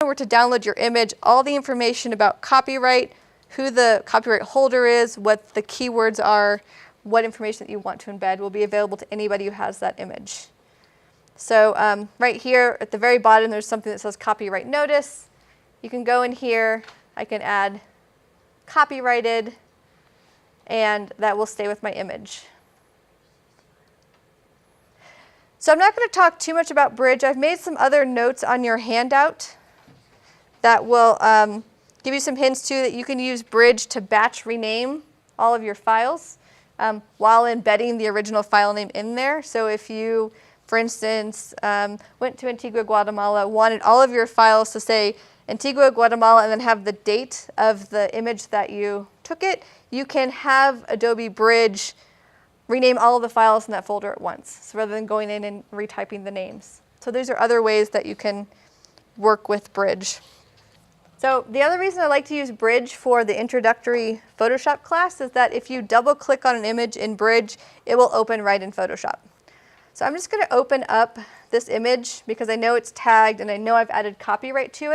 were to download your image, all the information about copyright, who the copyright holder is, what the keywords are, what information that you want to embed will be available to anybody who has that image. So right here at the very bottom, there's something that says copyright notice. You can go in here, I can add copyrighted, and that will stay with my image. So I'm not going to talk too much about Bridge. I've made some other notes on your handout that will give you some hints too that you can use Bridge to batch rename all of your files while embedding the original file name in there. So if you, for instance, went to Antigua, Guatemala, wanted all of your files to say Antigua, Guatemala, and then have the date of the image that you took it, you can have Adobe Bridge rename all of the files in that folder at once, so rather than going in and retyping the names. So these are other ways that you can work with Bridge. So the other reason I like to use Bridge for the introductory Photoshop class is that if you double click on an image in Bridge, it will open right in Photoshop. So I'm just going to open up this image because I know it's tagged and I know I've added copyright to it.